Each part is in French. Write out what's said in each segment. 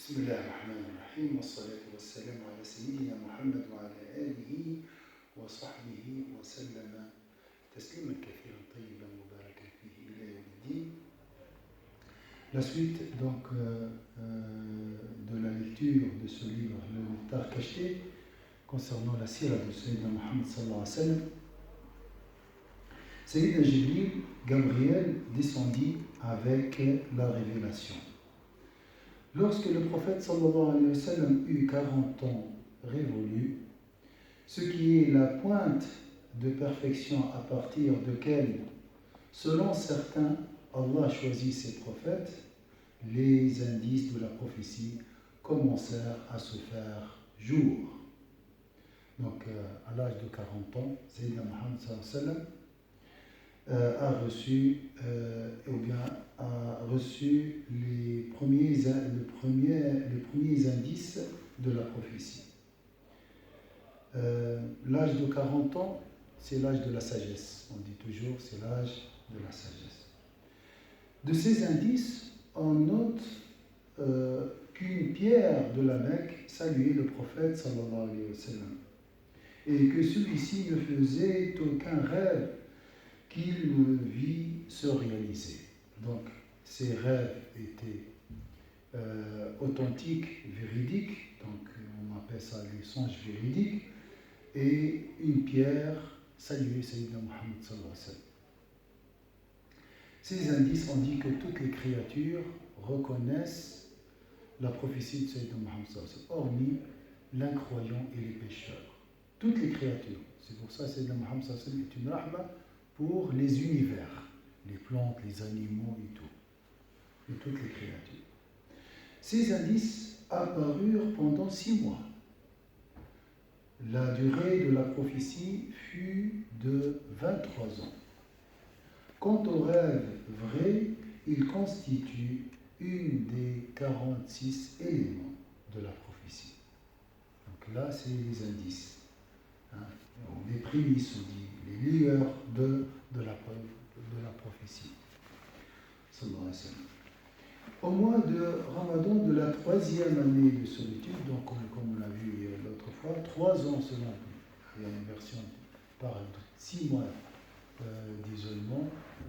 بسم الله الرحمن الرحيم والصلاة والسلام على سيدنا محمد وعلى آله وصحبه وسلم تسليما كثيرا طيبا مباركا فيه إلى يوم الدين. La suite donc de la lecture de ce livre, le Mukhtar Cacheté, concernant la sira de Sayyidina Muhammad sallallahu alayhi wa sallam. Sayyidina Jibril, Gabriel, descendit avec la révélation. Lorsque le prophète sallallahu alayhi wa sallam eut 40 ans révolus, ce qui est la pointe de perfection à partir duquel, selon certains, Allah choisit ses prophètes, les indices de la prophétie commencèrent à se faire jour. Donc, à l'âge de 40 ans, Sayyidina Muhammad sallallahu alayhi wa sallam a reçu les premiers indices de la prophétie. L'âge de 40 ans, c'est l'âge de la sagesse. On dit toujours, c'est l'âge de la sagesse. De ces indices, on note qu'une pierre de la Mecque saluait le prophète sallallahu alayhi wa sallam et que celui-ci ne faisait aucun rêve qu'il ne vit se réaliser. Donc, ces rêves étaient authentiques, véridiques, donc on appelle ça les songes véridiques, et une pierre saluait Sayyidina Muhammad sallallahu alayhi wa sallam. Ces indices ont dit que toutes les créatures reconnaissent la prophétie de Sayyidina Muhammad sallallahu alayhi wa sallam, hormis l'incroyant et les pécheurs. Toutes les créatures. C'est pour ça que Sayyidina Muhammad sallallahu alayhi wa sallam est une rahma pour les univers, les plantes, les animaux et tout, et toutes les créatures. Ces indices apparurent pendant 6 mois. La durée de la prophétie fut de 23 ans. Quant au rêve vrai, il constitue une des 46 éléments de la prophétie. Donc là, c'est les indices. Les prémices, on dit, les lueurs de la prophétie. Sallallahu alayhi wa sallam. Au mois de Ramadan de la 3e année de solitude, donc comme on l'a vu l'autre fois, 3 ans selon, il y a une version par 6 mois d'isolement,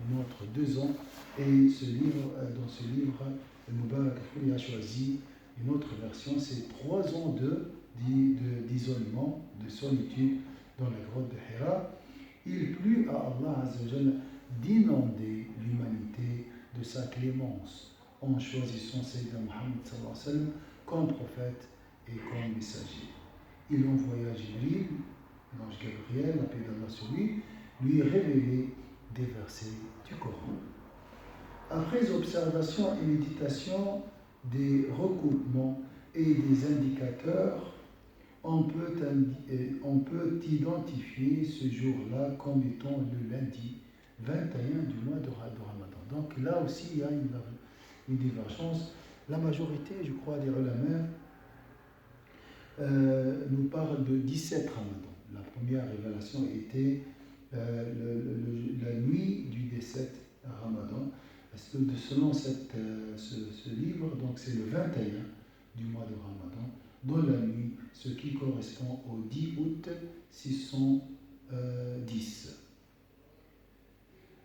une autre 2 ans, et dans ce livre, le Mubarak Fouli a choisi une autre version, c'est 3 ans d'isolement, de solitude dans la grotte de Hira. Il plut à Allah Azza wa Jalla d'inonder l'humanité de sa clémence en choisissant Sayyidina Muhammad sallallahu alayhi wa sallam comme prophète et comme messager. Il envoya Jibril, l'ange Gabriel, la paix d'Allah sur lui révéler des versets du Coran. Après observation et méditation des recoupements et des indicateurs, on peut identifier ce jour-là comme étant le lundi 21 du mois de Ramadan. Donc là aussi, il y a une divergence. La majorité, je crois, des ulama nous parle de 17 Ramadan. La première révélation était la nuit du 17 Ramadan. Parce que selon ce livre, donc c'est le 21 du mois de Ramadan, dans la nuit, ce qui correspond au 10 août 610.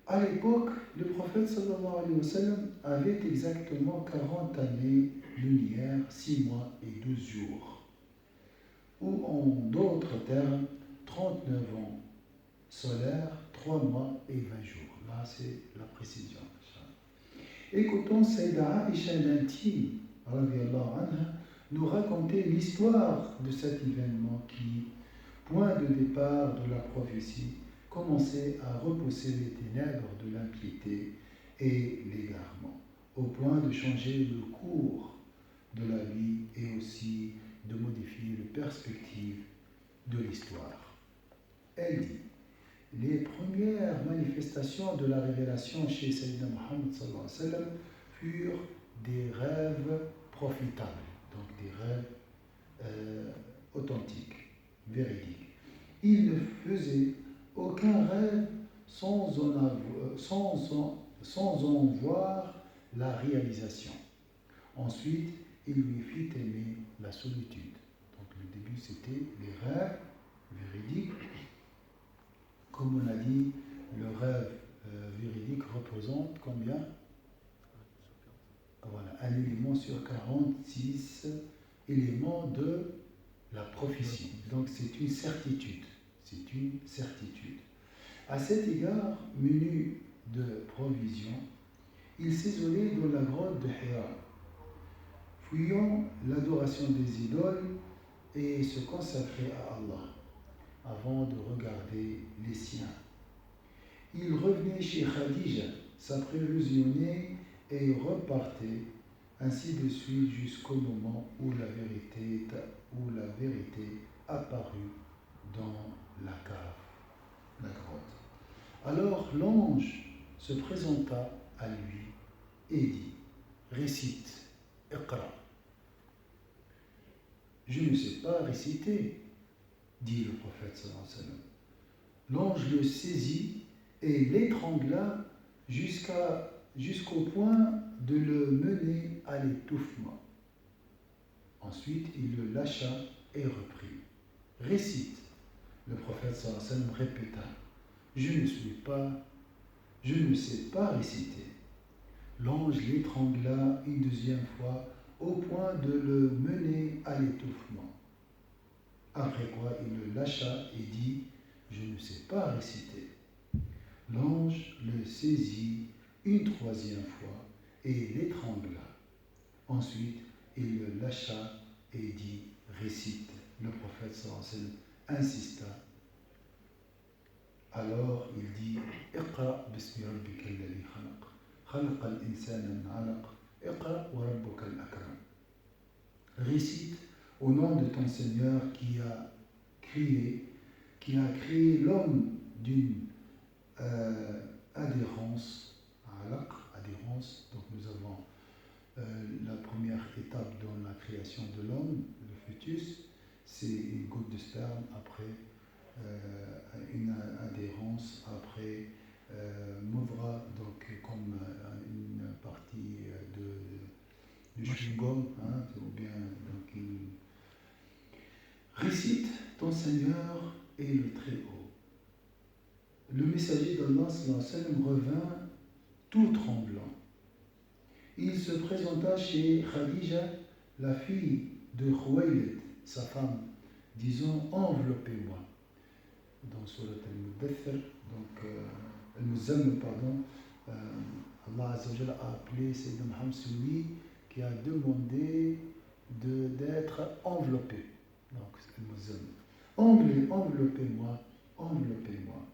À l'époque, le prophète sallallahu alayhi wa sallam avait exactement 40 années lumière, 6 mois et 12 jours. Ou en d'autres termes, 39 ans solaires, 3 mois et 20 jours. Là, c'est la précision. Écoutons Sayyida Aïcha l'intime, radiyallahu anha, nous raconter l'histoire de cet événement qui, point de départ de la prophétie, commençait à repousser les ténèbres de l'impiété et l'égarement, au point de changer le cours de la vie et aussi de modifier les perspectives de l'histoire. Elle dit: les premières manifestations de la révélation chez Sayyidina Muhammad sallallahu alayhi wa sallam furent des rêves profitables, donc des rêves authentiques, véridiques. Il ne faisait aucun rêve sans en voir la réalisation. Ensuite, il lui fit aimer la solitude. Donc le début c'était les rêves véridiques. Comme on a dit, le rêve véridique représente combien? Voilà, un élément sur 46 éléments de la prophétie. Donc c'est une certitude. C'est une certitude. À cet égard, menu de provision, il s'isolait dans la grotte de Hira, fuyant l'adoration des idoles et se consacrait à Allah avant de regarder les siens. Il revenait chez Khadija, s'apprévisionner et repartait ainsi de suite jusqu'au moment où la vérité apparut dans la cave, la grotte. Alors l'ange se présenta à lui et dit: récite, Iqra. Je ne sais pas réciter, dit le prophète sallallahu alayhi wa sallam. L'ange le saisit et l'étrangla jusqu'au point de le mener à l'étouffement. Ensuite, il le lâcha et reprit. Récite. Le prophète sallallahu alayhi wa sallam répéta: je ne sais pas réciter. L'ange l'étrangla une deuxième fois au point de le mener à l'étouffement. Après quoi, il le lâcha et dit: je ne sais pas réciter. L'ange le saisit une troisième fois et l'étrangla. Ensuite, il le lâcha et dit: récite. Le prophète sallallahu alayhi wa sallam insista. Alors il dit: Iqra bismi rabbika alladhi khalaq. خلق الإنسان من علق اقرأ وربك الأكرم. Récite au nom de ton Seigneur qui a créé l'homme d'une adhérence, adhérence. Donc nous avons la première étape dans la création de l'homme, le fœtus, c'est une goutte de sperme, après une adhérence, après Moudra, donc comme une partie du chewing-gum, ou bien donc il récite ton Seigneur est le Très-Haut. Le messager d'Allah sallallahu alayhi wa sallam revint tout tremblant. Il se présenta chez Khadija, la fille de Khuwaylid, sa femme, disant: enveloppez-moi. Dans Surat al-Mudaththir, donc al-Muzammil, pardon, Allah Azza wa Jalla a appelé Sayyidina Muhammad celui qui a demandé d'être enveloppé. Donc c'est al-Muzammil. Enveloppez-moi, enveloppez-moi.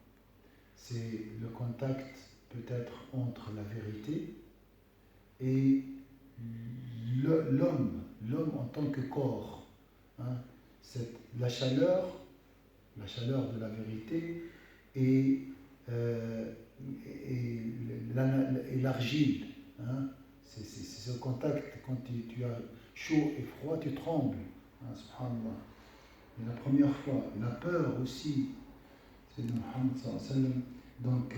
C'est le contact peut-être entre la vérité et l'homme en tant que corps. C'est la chaleur de la vérité et l'argile. C'est ce contact, quand tu as chaud et froid, tu trembles. Subhanallah. Et la première fois, la peur aussi, c'est Muhammad sallallahu alayhi wa sallam. Donc,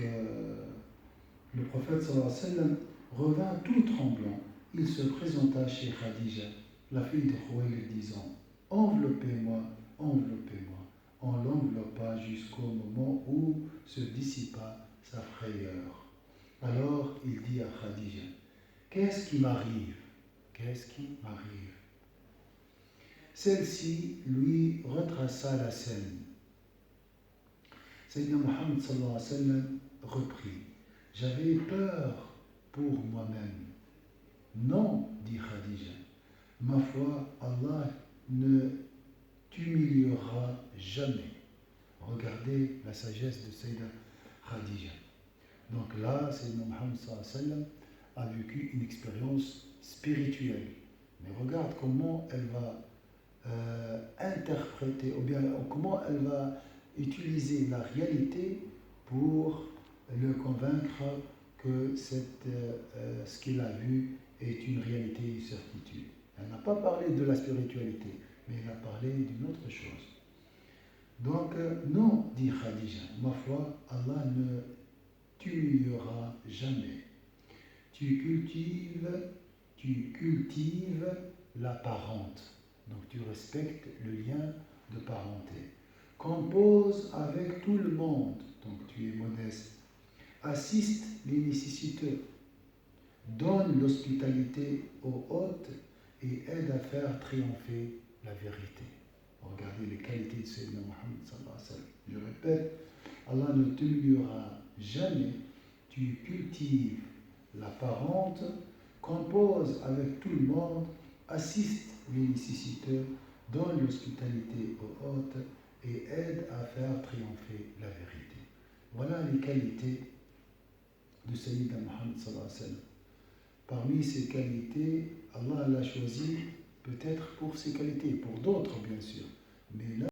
le prophète sallallahu alayhi wa sallam revint tout tremblant. Il se présenta chez Khadija, la fille de Khuwaylid, disant: enveloppez-moi, enveloppez-moi. On l'enveloppa jusqu'au moment où se dissipa sa frayeur. Alors il dit à Khadija: qu'est-ce qui m'arrive? Qu'est-ce qui m'arrive? Celle-ci lui retraça la scène. Sayyidina Muhammad sallallahu alayhi wa sallam reprit: j'avais peur pour moi-même. Non, dit Khadija, ma foi, Allah ne t'humiliera jamais. Regardez la sagesse de Sayyida Khadija. Donc là, Sayyidina Muhammad sallallahu alayhi wa sallam a vécu une expérience spirituelle. Mais regarde comment elle va interpréter, ou bien comment elle va utiliser la réalité pour le convaincre que ce qu'il a vu est une réalité et une certitude. Elle n'a pas parlé de la spiritualité, mais elle a parlé d'une autre chose. Donc, non, dit Khadija, ma foi, Allah ne t'humiliera jamais. Tu cultives la parente. Donc tu respectes le lien de parenté. Compose avec tout le monde. Donc tu es modeste. Assiste les nécessiteux. Donne l'hospitalité aux hôtes et aide à faire triompher la vérité. Regardez les qualités de Sayyidina Muhammad sallallahu alayhi wa sallam. Je répète, Allah ne t'humiliera jamais. Tu cultives la parente, compose avec tout le monde, assiste les nécessiteux, donne l'hospitalité aux hôtes et aide à faire triompher la vérité. Voilà les qualités de Sayyidina Muhammad sallallahu alayhi wa sallam. Parmi ces qualités, Allah l'a choisi peut-être pour ses qualités, pour d'autres bien sûr, mais là